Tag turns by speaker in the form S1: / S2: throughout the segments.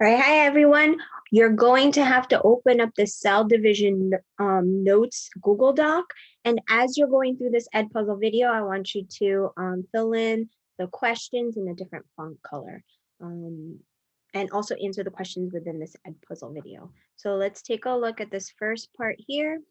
S1: All right, hi everyone. You're going to have to open up the cell division notes Google Doc. And as you're going through this EdPuzzle video, I want you to fill in the questions in a different font color and also answer the questions within this EdPuzzle video. So let's take a look at this first part here.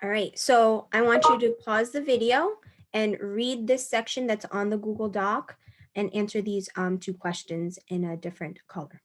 S1: All right, so I want you to pause the video and read this section that's on the Google Doc and answer these two questions in a different color.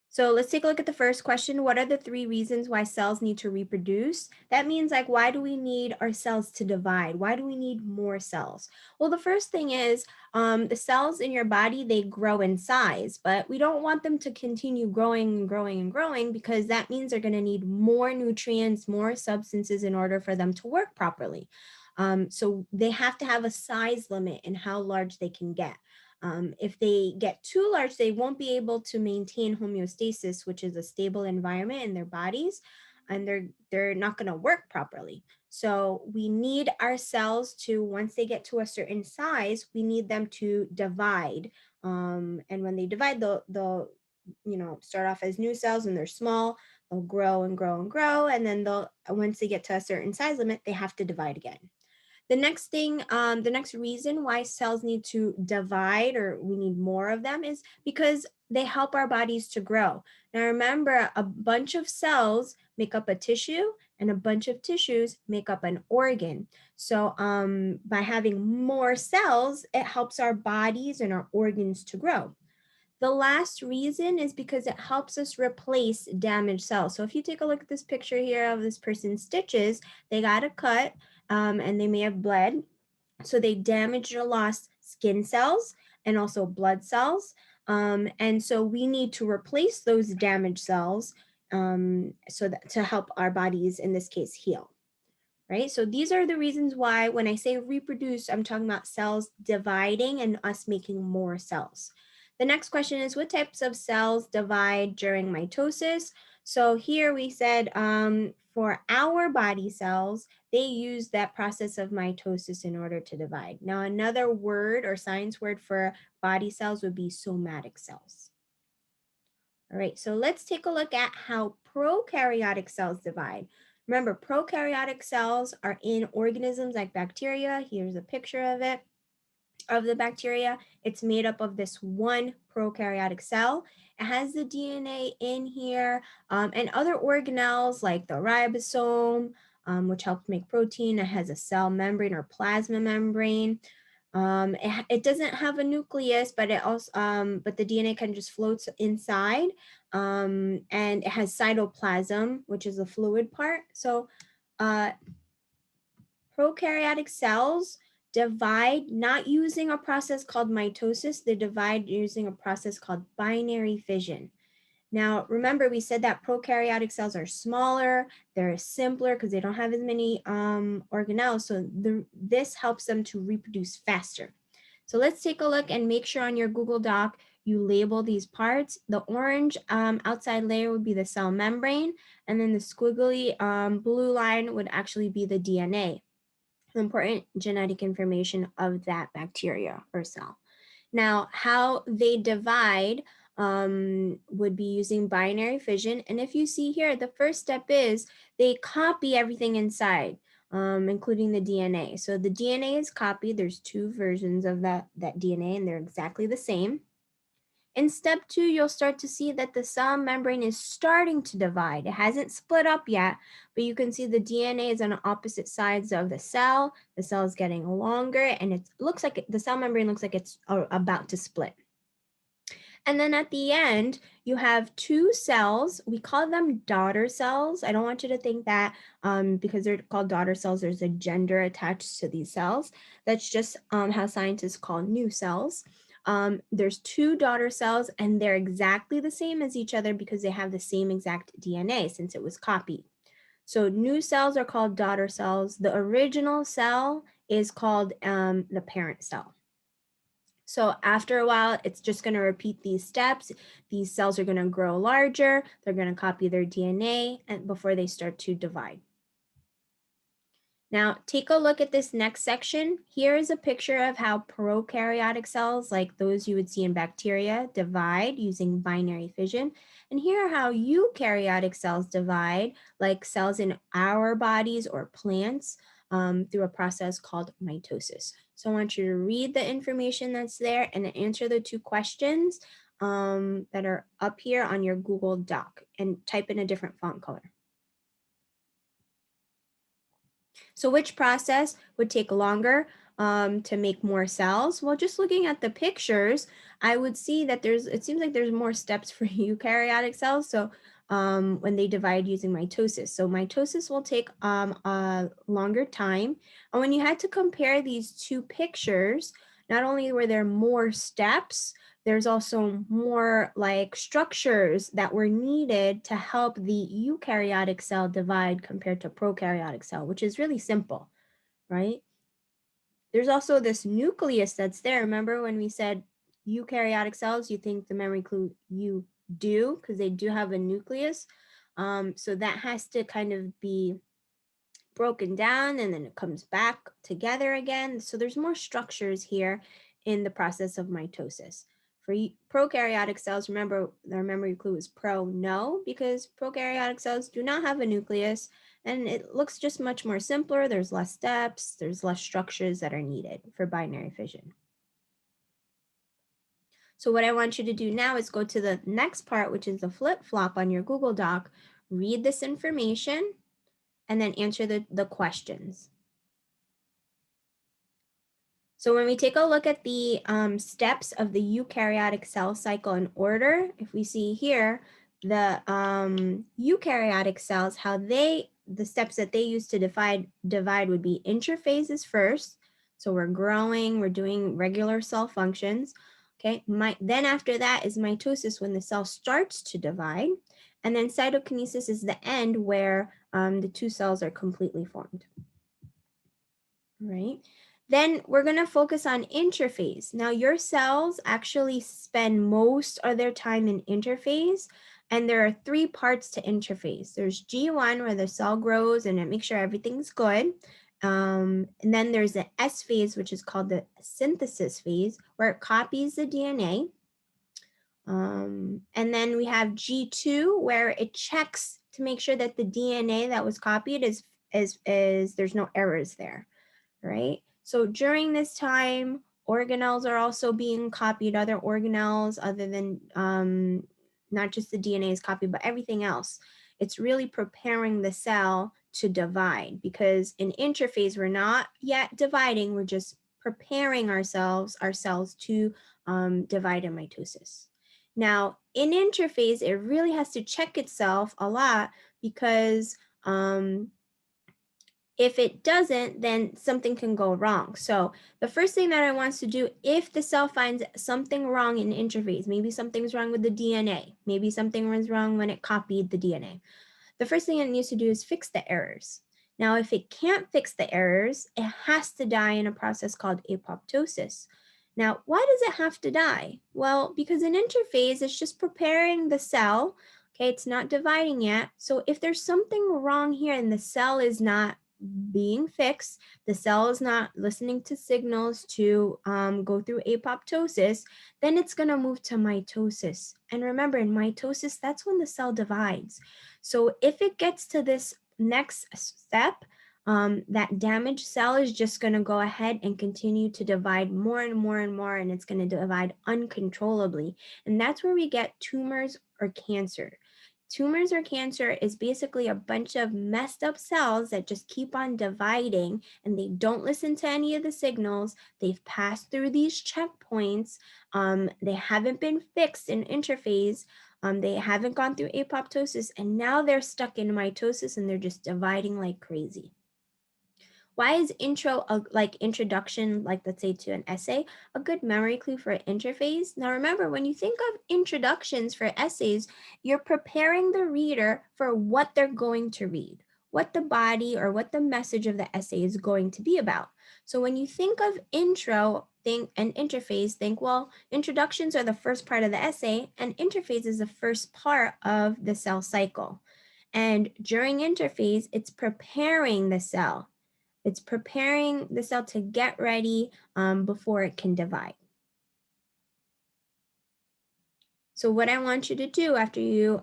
S1: So let's take a look at the first question. What are the 3 reasons why cells need to reproduce? That means like, why do we need our cells to divide? Why do we need more cells? Well, the first thing is the cells in your body, they grow in size, but we don't want them to continue growing and growing and growing because that means they're gonna need more nutrients, more substances in order for them to work properly. So they have to have a size limit in how large they can get. If they get too large, they won't be able to maintain homeostasis, which is a stable environment in their bodies, and they're not going to work properly. So we need our cells to, once they get to a certain size, we need them to divide. And when they divide, they'll start off as new cells and they're small. They'll grow and grow and grow, and then once they get to a certain size limit, they have to divide again. The next thing, the next reason why cells need to divide or we need more of them is because they help our bodies to grow. Now remember, a bunch of cells make up a tissue and a bunch of tissues make up an organ. So by having more cells, it helps our bodies and our organs to grow. The last reason is because it helps us replace damaged cells. So if you take a look at this picture here of this person's stitches, they got a cut and they may have bled. So they damaged or lost skin cells and also blood cells. And so we need to replace those damaged cells so that to help our bodies, in this case, heal. Right? So these are the reasons why when I say reproduce, I'm talking about cells dividing and us making more cells. The next question is, what types of cells divide during mitosis? So here we said for our body cells, they use that process of mitosis in order to divide. Now, another word or science word for body cells would be somatic cells. All right, so let's take a look at how prokaryotic cells divide. Remember, prokaryotic cells are in organisms like bacteria. Here's a picture of it, of the bacteria. It's made up of this one prokaryotic cell. It has the DNA in here and other organelles like the ribosome, which helps make protein. It has a cell membrane or plasma membrane. It doesn't have a nucleus, but it also, but the DNA kind of just floats inside, and it has cytoplasm, which is the fluid part. So, prokaryotic cells divide not using a process called mitosis. They divide using a process called binary fission. Now, remember, we said that prokaryotic cells are smaller, they're simpler because they don't have as many organelles. So this helps them to reproduce faster. So let's take a look and make sure on your Google Doc, you label these parts. The orange outside layer would be the cell membrane, and then the squiggly blue line would actually be the DNA, the important genetic information of that bacteria or cell. Now, how they divide would be using binary fission. And if you see here, the first step is they copy everything inside, including the DNA. So the DNA is copied. There's 2 versions of that DNA, and they're exactly the same. In step 2, you'll start to see that the cell membrane is starting to divide. It hasn't split up yet, but you can see the DNA is on opposite sides of the cell. The cell is getting longer, and it looks like the cell membrane looks like it's about to split. And then at the end, you have 2 cells. We call them daughter cells. I don't want you to think that because they're called daughter cells, there's a gender attached to these cells. That's just how scientists call new cells. There's 2 daughter cells, and they're exactly the same as each other because they have the same exact DNA since it was copied. So new cells are called daughter cells. The original cell is called the parent cell. So after a while, it's just going to repeat these steps. These cells are going to grow larger. They're going to copy their DNA before they start to divide. Now, take a look at this next section. Here is a picture of how prokaryotic cells, like those you would see in bacteria, divide using binary fission. And here are how eukaryotic cells divide, like cells in our bodies or plants, through a process called mitosis. So I want you to read the information that's there and answer the two questions that are up here on your Google Doc and type in a different font color. So which process would take longer to make more cells? Well, just looking at the pictures, I would see that it seems like there's more steps for eukaryotic cells. So when they divide using mitosis. So mitosis will take a longer time. And when you had to compare these two pictures, not only were there more steps, there's also more like structures that were needed to help the eukaryotic cell divide compared to prokaryotic cell, which is really simple, right? There's also this nucleus that's there. Remember when we said eukaryotic cells, you think the memory clue you do, because they do have a nucleus. So that has to kind of be broken down and then it comes back together again. So there's more structures here in the process of mitosis. For prokaryotic cells, remember their memory clue is no, because prokaryotic cells do not have a nucleus and it looks just much more simpler. There's less steps, there's less structures that are needed for binary fission. So what I want you to do now is go to the next part, which is the flip-flop on your Google Doc, read this information, and then answer the questions. So when we take a look at the steps of the eukaryotic cell cycle in order, if we see here, the eukaryotic cells, the steps that they use to divide would be interphases first. So we're growing, we're doing regular cell functions. Okay, then after that is mitosis when the cell starts to divide. And then cytokinesis is the end where the two cells are completely formed. Right? Then we're going to focus on interphase. Now, your cells actually spend most of their time in interphase, and there are three parts to interphase. There's G1, where the cell grows and it makes sure everything's good. And then there's the S phase, which is called the synthesis phase, where it copies the DNA. And then we have G2, where it checks to make sure that the DNA that was copied is there's no errors there, right? So during this time, organelles are also being copied, other organelles other than not just the DNA is copied, but everything else. It's really preparing the cell to divide, because in interphase, we're not yet dividing, we're just preparing our cells to divide in mitosis. Now, in interphase, it really has to check itself a lot, because if it doesn't, then something can go wrong. So the first thing that I want to do, if the cell finds something wrong in interphase, maybe something's wrong with the DNA, maybe something was wrong when it copied the DNA, the first thing it needs to do is fix the errors. Now, if it can't fix the errors, it has to die in a process called apoptosis. Now, why does it have to die? Well, because in interphase, it's just preparing the cell. Okay, it's not dividing yet. So if there's something wrong here and the cell is not being fixed, the cell is not listening to signals to go through apoptosis, then it's going to move to mitosis. And remember, in mitosis, that's when the cell divides. So if it gets to this next step, that damaged cell is just going to go ahead and continue to divide more and more and more, and it's going to divide uncontrollably. And that's where we get tumors or cancer. Tumors or cancer is basically a bunch of messed up cells that just keep on dividing, and they don't listen to any of the signals. They've passed through these checkpoints. They haven't been fixed in interphase. They haven't gone through apoptosis, and now they're stuck in mitosis and they're just dividing like crazy. Why is like introduction, like let's say to an essay, a good memory clue for interphase? Now remember, when you think of introductions for essays, you're preparing the reader for what they're going to read, what the body or what the message of the essay is going to be about. So when you think of intro, and interphase, think, well, introductions are the first part of the essay and interphase is the first part of the cell cycle. And during interphase, it's preparing the cell. It's preparing the cell to get ready before it can divide. So what I want you to do after you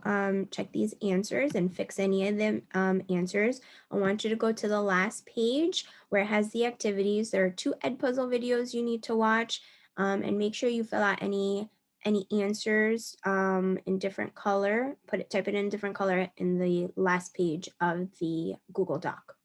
S1: check these answers and fix any of the answers, I want you to go to the last page where it has the activities. There are 2 EdPuzzle videos you need to watch, and make sure you fill out any answers in different color. Type it in different color in the last page of the Google Doc.